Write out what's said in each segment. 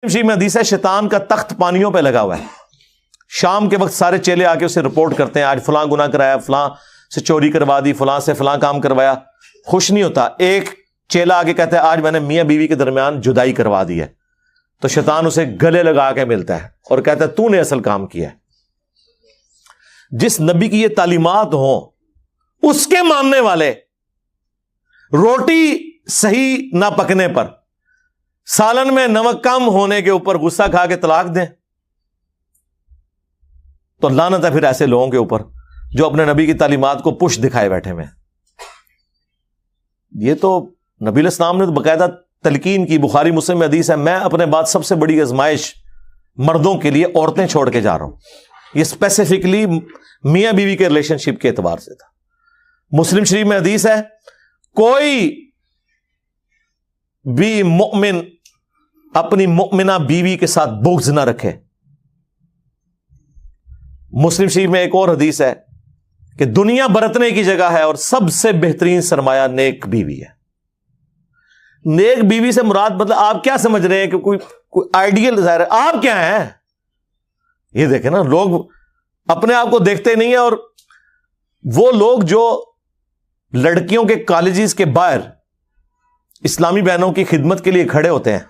شریف میں حدیث ہے شیطان کا تخت پانیوں پہ لگا ہوا ہے. شام کے وقت سارے چیلے آ کے اسے رپورٹ کرتے ہیں, آج فلاں گناہ کرایا, فلاں سے چوری کروا دی, فلاں سے فلاں کام کروایا. خوش نہیں ہوتا. ایک چیلا آگے کہتا ہے آج میں نے میاں بیوی کے درمیان جدائی کروا دی ہے. تو شیطان اسے گلے لگا کے ملتا ہے اور کہتا ہے تو نے اصل کام کیا ہے. جس نبی کی یہ تعلیمات ہوں اس کے ماننے والے روٹی صحیح نہ پکنے پر, سالن میں نمک کم ہونے کے اوپر غصہ کھا کے طلاق دیں تو لعنت ہے پھر ایسے لوگوں کے اوپر جو اپنے نبی کی تعلیمات کو پش دکھائے بیٹھے ہوئے. یہ تو نبی علیہ السلام نے باقاعدہ تلقین کی. بخاری مسلم میں حدیث ہے میں اپنے بعد سب سے بڑی آزمائش مردوں کے لیے عورتیں چھوڑ کے جا رہا ہوں. یہ اسپیسیفکلی میاں بیوی کے ریلیشن شپ کے اعتبار سے تھا. مسلم شریف میں حدیث ہے کوئی بھی مؤمن اپنی مؤمنہ بیوی کے ساتھ بغض نہ رکھے. مسلم شریف میں ایک اور حدیث ہے کہ دنیا برتنے کی جگہ ہے اور سب سے بہترین سرمایہ نیک بیوی ہے. نیک بیوی سے مراد مطلب آپ کیا سمجھ رہے ہیں کہ کوئی آئیڈیل ظاہر ہے, آپ کیا ہیں؟ یہ دیکھیں نا, لوگ اپنے آپ کو دیکھتے نہیں ہیں. اور وہ لوگ جو لڑکیوں کے کالجز کے باہر اسلامی بہنوں کی خدمت کے لیے کھڑے ہوتے ہیں,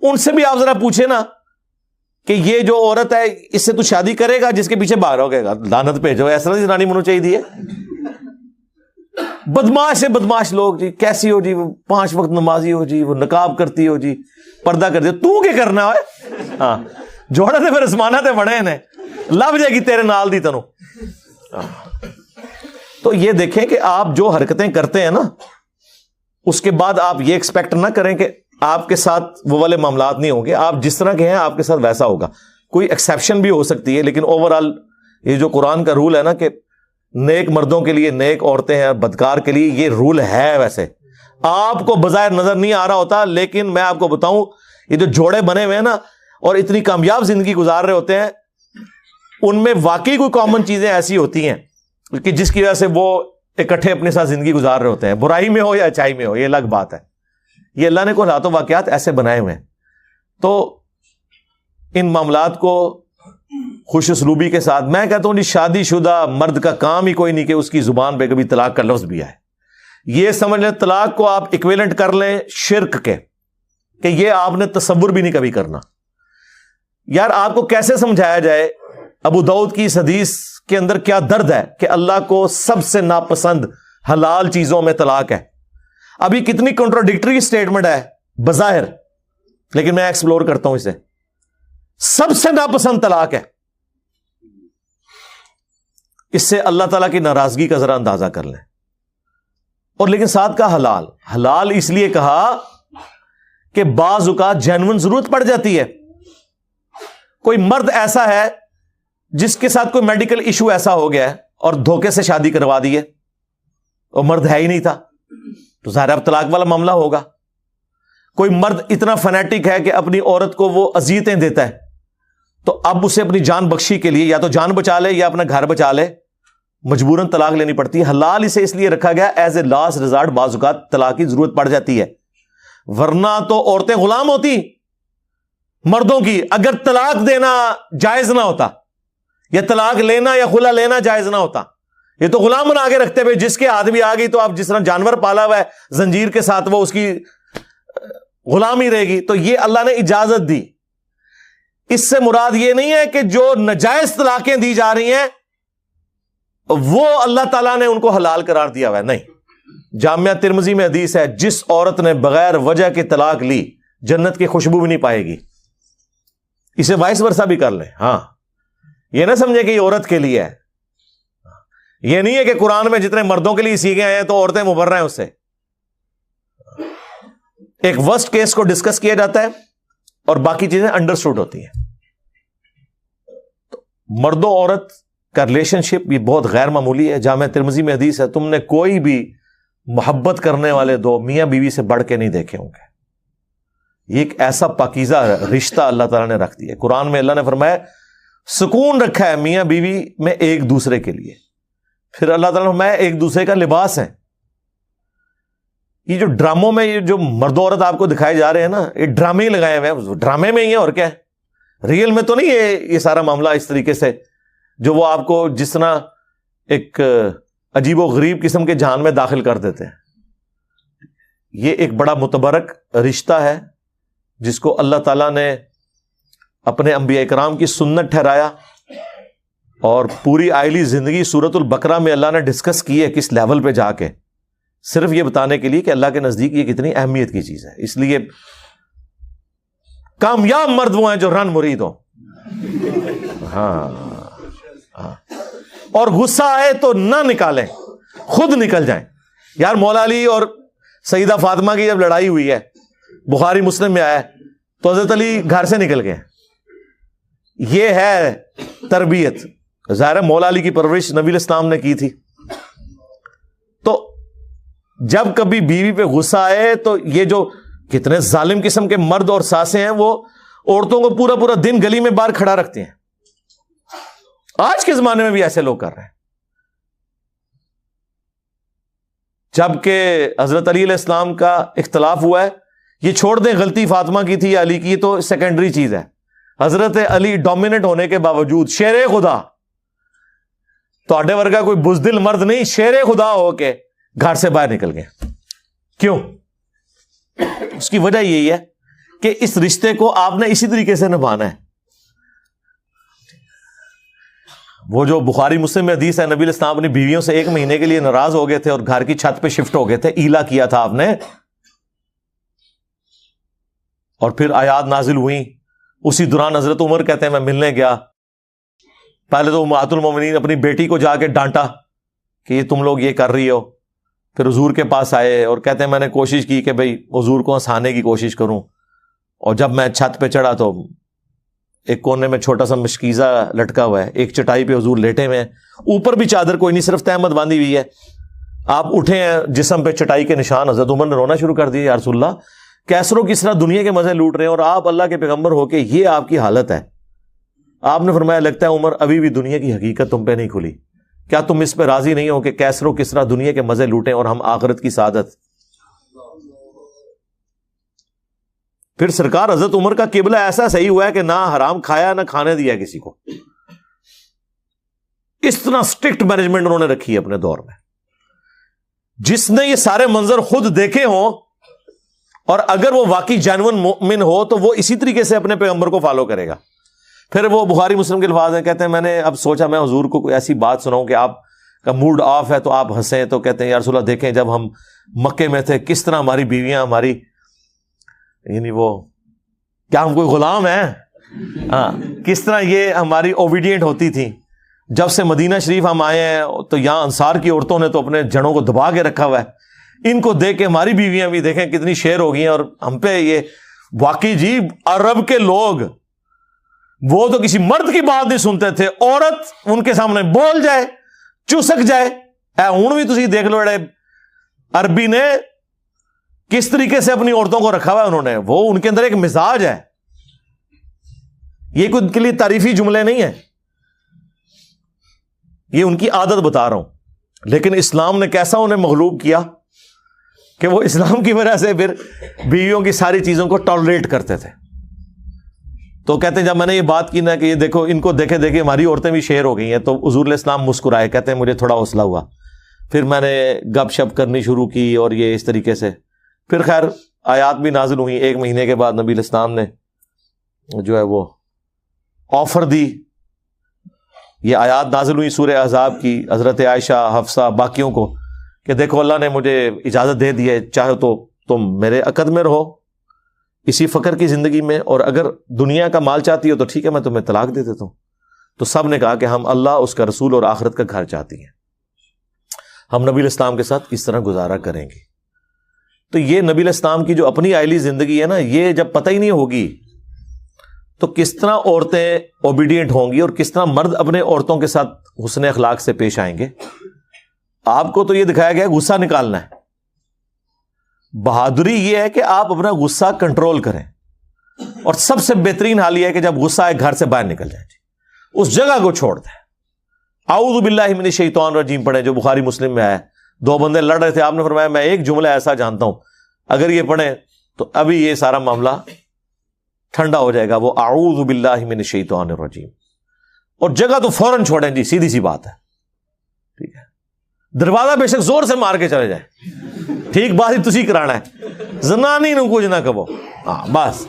ان سے بھی آپ ذرا پوچھیں نا کہ یہ جو عورت ہے اس سے تو شادی کرے گا جس کے پیچھے باہر ہو گئے گا, لعنت بھیجو. ایسا نہیں رانی منو چاہیے ہے. بدماش سے بدماش لوگ جی, کیسی ہو جی, وہ 5 وقت نمازی ہو جی, وہ نقاب کرتی ہو جی, پردہ کرتی ہو, تو کیا کرنا ہے؟ ہاں جوڑے تے پھر اسمانہ تے بڑے نے, لب جائے گی تیرے نال دی تنو. تو یہ دیکھیں کہ آپ جو حرکتیں کرتے ہیں نا اس کے بعد آپ یہ ایکسپیکٹ نہ کریں کہ آپ کے ساتھ وہ والے معاملات نہیں ہوں گے. آپ جس طرح کے ہیں آپ کے ساتھ ویسا ہوگا. کوئی ایکسیپشن بھی ہو سکتی ہے لیکن اوور آل یہ جو قرآن کا رول ہے نا کہ نیک مردوں کے لیے نیک عورتیں ہیں, بدکار کے لیے یہ رول ہے. ویسے آپ کو بظاہر نظر نہیں آ رہا ہوتا لیکن میں آپ کو بتاؤں یہ جو جوڑے بنے ہوئے ہیں نا اور اتنی کامیاب زندگی گزار رہے ہوتے ہیں ان میں واقعی کوئی کامن چیزیں ایسی ہوتی ہیں کہ جس کی وجہ سے وہ اکٹھے اپنے ساتھ زندگی گزار رہے ہوتے ہیں, برائی میں ہو یا اچائی میں ہو. یہ الگ بات ہے. یہ اللہ نے کوئی حالات و واقعات ایسے بنائے ہوئے ہیں. تو ان معاملات کو خوش اسلوبی کے ساتھ, میں کہتا ہوں جی شادی شدہ مرد کا کام ہی کوئی نہیں کہ اس کی زبان پہ کبھی طلاق کا لفظ بھی آئے. یہ سمجھ لیں طلاق کو آپ ایکویلنٹ کر لیں شرک کے, کہ یہ آپ نے تصور بھی نہیں کبھی کرنا. یار آپ کو کیسے سمجھایا جائے ابو داؤد کی اس حدیث کے اندر کیا درد ہے کہ اللہ کو سب سے ناپسند حلال چیزوں میں طلاق ہے. ابھی کتنی کنٹراڈکٹری سٹیٹمنٹ ہے بظاہر, لیکن میں ایکسپلور کرتا ہوں اسے. سب سے ناپسند طلاق ہے. اس سے اللہ تعالیٰ کی ناراضگی کا ذرا اندازہ کر لیں. اور لیکن ساتھ کا حلال, حلال اس لیے کہا کہ بعض اوقات جینون ضرورت پڑ جاتی ہے. کوئی مرد ایسا ہے جس کے ساتھ کوئی میڈیکل ایشو ایسا ہو گیا ہے اور دھوکے سے شادی کروا دی ہے, اور مرد ہے ہی نہیں تھا, تو ظاہر اب طلاق والا معاملہ ہوگا. کوئی مرد اتنا فنیٹک ہے کہ اپنی عورت کو وہ اذیتیں دیتا ہے, تو اب اسے اپنی جان بخشی کے لیے یا تو جان بچا لے یا اپنا گھر بچا لے, مجبوراً طلاق لینی پڑتی ہے. حلال اسے اس لیے رکھا گیا ایز اے لاسٹ ریزارٹ, بعض اوقات طلاق کی ضرورت پڑ جاتی ہے. ورنہ تو عورتیں غلام ہوتی مردوں کی اگر طلاق دینا جائز نہ ہوتا, یا طلاق لینا یا خلا لینا جائز نہ ہوتا. یہ تو غلام بنا کے رکھتے ہوئے جس کے ہاتھ بھی آ گئی تو آپ جس طرح جانور پالا ہوا ہے زنجیر کے ساتھ وہ اس کی غلامی رہے گی. تو یہ اللہ نے اجازت دی. اس سے مراد یہ نہیں ہے کہ جو ناجائز طلاقیں دی جا رہی ہیں وہ اللہ تعالیٰ نے ان کو حلال قرار دیا ہوا ہے, نہیں. جامعہ ترمذی میں حدیث ہے جس عورت نے بغیر وجہ کے طلاق لی جنت کی خوشبو بھی نہیں پائے گی. اسے وائس ورثہ بھی کر لیں. ہاں یہ نہ سمجھے کہ یہ عورت کے لیے ہے. یہ نہیں ہے کہ قرآن میں جتنے مردوں کے لیے سیکھے آئے ہیں تو عورتیں مبرہ ہیں اس سے. ایک ورسٹ کیس کو ڈسکس کیا جاتا ہے اور باقی چیزیں انڈرسٹوڈ ہوتی ہیں. تو مرد و عورت کا ریلیشن شپ یہ بہت غیر معمولی ہے. جامعہ ترمذی میں حدیث ہے تم نے کوئی بھی محبت کرنے والے دو میاں بیوی سے بڑھ کے نہیں دیکھے ہوں گے. یہ ایک ایسا پاکیزہ رشتہ اللہ تعالیٰ نے رکھ دیا. قرآن میں اللہ نے فرمایا سکون رکھا ہے میاں بیوی میں ایک دوسرے کے لیے. پھر اللہ تعالیٰ نے فرمایا ایک دوسرے کا لباس ہے. یہ جو ڈراموں میں یہ جو مرد و عورت آپ کو دکھائے جا رہے ہیں نا، یہ ڈرامے ہی لگائے ہوئے ہیں، ڈرامے میں ہی ہیں اور کیا ہے، ریئل میں تو نہیں یہ سارا معاملہ اس طریقے سے جو وہ آپ کو جس طرح ایک عجیب و غریب قسم کے جہان میں داخل کر دیتے ہیں۔ یہ ایک بڑا متبرک رشتہ ہے جس کو اللہ تعالیٰ نے اپنے انبیاء کرام کی سنت ٹھہرایا، اور پوری آئلی زندگی سورۃ البقرہ میں اللہ نے ڈسکس کی ہے کس لیول پہ جا کے، صرف یہ بتانے کے لیے کہ اللہ کے نزدیک یہ کتنی اہمیت کی چیز ہے۔ اس لیے کامیاب مرد وہ ہیں جو رن مرید ہو، ہاں، اور غصہ آئے تو نہ نکالیں، خود نکل جائیں۔ یار مولا علی اور سیدہ فاطمہ کی جب لڑائی ہوئی ہے، بخاری مسلم میں آیا ہے، تو حضرت علی گھر سے نکل گئے۔ یہ ہے تربیت۔ ظاہر ہے مولا علی کی پرورش نبی الاسلام نے کی تھی، تو جب کبھی بیوی پہ غصہ آئے تو یہ جو کتنے ظالم قسم کے مرد اور ساسیں ہیں، وہ عورتوں کو پورا پورا دن گلی میں باہر کھڑا رکھتے ہیں۔ آج کے زمانے میں بھی ایسے لوگ کر رہے ہیں، جبکہ حضرت علی علیہ السلام کا اختلاف ہوا ہے۔ یہ چھوڑ دیں غلطی فاطمہ کی تھی یا علی کی، تو سیکنڈری چیز ہے۔ حضرت علی ڈومیننٹ ہونے کے باوجود شیر خدا، تو اڈے ورگا کوئی بزدل مرد نہیں، شیر خدا ہو کے گھر سے باہر نکل گئے۔ کیوں؟ اس کی وجہ یہی ہے کہ اس رشتے کو آپ نے اسی طریقے سے نبھانا ہے۔ وہ جو بخاری مسلم میں حدیث ہے، نبی علیہ السلام اپنی بیویوں سے 1 مہینے کے لیے ناراض ہو گئے تھے اور گھر کی چھت پہ شفٹ ہو گئے تھے، ایلا کیا تھا آپ نے، اور پھر آیات نازل ہوئیں۔ اسی دوران حضرت عمر کہتے ہیں میں ملنے گیا، پہلے تو امہات المومنین اپنی بیٹی کو جا کے ڈانٹا کہ یہ تم لوگ یہ کر رہی ہو، پھر حضور کے پاس آئے اور کہتے ہیں میں نے کوشش کی کہ بھئی حضور کو ہنسانے کی کوشش کروں، اور جب میں چھت پہ چڑھا تو ایک کونے میں چھوٹا سا مشکیزہ لٹکا ہوا ہے، ایک چٹائی پہ حضور لیٹے ہوئے ہیں، اوپر بھی چادر کوئی نہیں، صرف تہمت باندھی ہوئی ہے، آپ اٹھے ہیں جسم پہ چٹائی کے نشان۔ حضرت عمر نے رونا شروع کر دیا، یا رسول اللہ کیسروں کس طرح دنیا کے مزے لوٹ رہے ہیں اور آپ اللہ کے پیغمبر ہو کے یہ آپ کی حالت ہے۔ آپ نے فرمایا لگتا ہے عمر ابھی بھی دنیا کی حقیقت تم پہ نہیں کھلی، کیا تم اس پہ راضی نہیں ہو کہ کیسروں کس طرح دنیا کے مزے لوٹیں اور ہم آخرت کی سعادت؟ پھر سرکار حضرت عمر کا قبلہ ایسا صحیح ہوا ہے کہ نہ حرام کھایا نہ کھانے دیا کسی کو۔ اس طرح سٹرکٹ مینجمنٹ انہوں نے رکھی ہے اپنے دور میں۔ جس نے یہ سارے منظر خود دیکھے ہوں اور اگر وہ واقعی جینون مومن ہو تو وہ اسی طریقے سے اپنے پیغمبر کو فالو کرے گا۔ پھر وہ بخاری مسلم کے الفاظ ہیں، کہتے ہیں میں نے اب سوچا میں حضور کو کوئی ایسی بات سناؤں کہ آپ کا موڈ آف ہے تو آپ ہنسیں، تو کہتے ہیں یا رسول اللہ دیکھیں جب ہم مکے میں تھے کس طرح ہماری بیویاں ہماری، یعنی وہ کیا ہم کوئی غلام ہیں، ہاں کس طرح یہ ہماری اوبیڈینٹ ہوتی تھی۔ جب سے مدینہ شریف ہم آئے ہیں تو یہاں انصار کی عورتوں نے تو اپنے جڑوں کو دبا کے رکھا ہوا ہے، ان کو دیکھ کے ہماری بیویاں بھی دیکھیں کتنی شیر ہو گئی ہیں، اور ہم پہ یہ واقعی جی عرب کے لوگ وہ تو کسی مرد کی بات نہیں سنتے تھے، عورت ان کے سامنے بول جائے چسک جائے، ہوں بھی تسی دیکھ لو عربی نے کس طریقے سے اپنی عورتوں کو رکھا ہوا ہے انہوں نے، وہ ان کے اندر ایک مزاج ہے، یہ کوئی ان کے لیے تعریفی جملے نہیں ہیں، یہ ان کی عادت بتا رہا ہوں۔ لیکن اسلام نے کیسا انہیں مغلوب کیا کہ وہ اسلام کی وجہ سے پھر بیویوں کی ساری چیزوں کو ٹالریٹ کرتے تھے۔ تو کہتے ہیں جب میں نے یہ بات کی نا کہ یہ دیکھو ان کو دیکھے دیکھے ہماری عورتیں بھی شیر ہو گئی ہیں، تو حضور علیہ السلام مسکرائے، کہتے ہیں مجھے تھوڑا حوصلہ ہوا، پھر میں نے گپ شپ کرنی شروع کی اور یہ اس طریقے سے پھر خیر آیات بھی نازل ہوئی۔ 1 مہینے کے بعد نبی علیہ السلام نے جو ہے وہ آفر دی، یہ آیات نازل ہوئی سورہ احزاب کی، حضرت عائشہ، حفصہ، باقیوں کو، کہ دیکھو اللہ نے مجھے اجازت دے دی ہے، چاہے تو تم میرے عقد میں رہو اسی فقر کی زندگی میں، اور اگر دنیا کا مال چاہتی ہو تو ٹھیک ہے میں تمہیں طلاق دے دیتا ہوں۔ تو سب نے کہا کہ ہم اللہ، اس کا رسول اور آخرت کا گھر چاہتی ہیں، ہم نبی علیہ السلام کے ساتھ اس طرح گزارا کریں گے۔ تو یہ نبی علیہ السلام کی جو اپنی آئلی زندگی ہے نا، یہ جب پتہ ہی نہیں ہوگی تو کس طرح عورتیں اوبیڈینٹ ہوں گی اور کس طرح مرد اپنے عورتوں کے ساتھ حسن اخلاق سے پیش آئیں گے۔ آپ کو تو یہ دکھایا گیا غصہ نکالنا ہے، بہادری یہ ہے کہ آپ اپنا غصہ کنٹرول کریں، اور سب سے بہترین حال یہ ہے کہ جب غصہ آئے گھر سے باہر نکل جائیں، اس جگہ کو چھوڑ دیں، اعوذ باللہ من الشیطان الرجیم پڑھیں جو بخاری مسلم میں آیا ہے۔ 2 بندے لڑ رہے تھے، آپ نے فرمایا میں ایک جملہ ایسا جانتا ہوں اگر یہ پڑھیں تو ابھی یہ سارا معاملہ ٹھنڈا ہو جائے گا. وہ اعوذ باللہ من الشیطان الرجیم, اور جگہ تو فوراً چھوڑیں جی, سیدھی سی بات ہے. ٹھیک ہے, دروازہ بے شک زور سے مار کے چلے جائیں, ٹھیک بات ہی تسی کرانا ہے, زنانی نو کچھ نہ کہو, ہاں بس.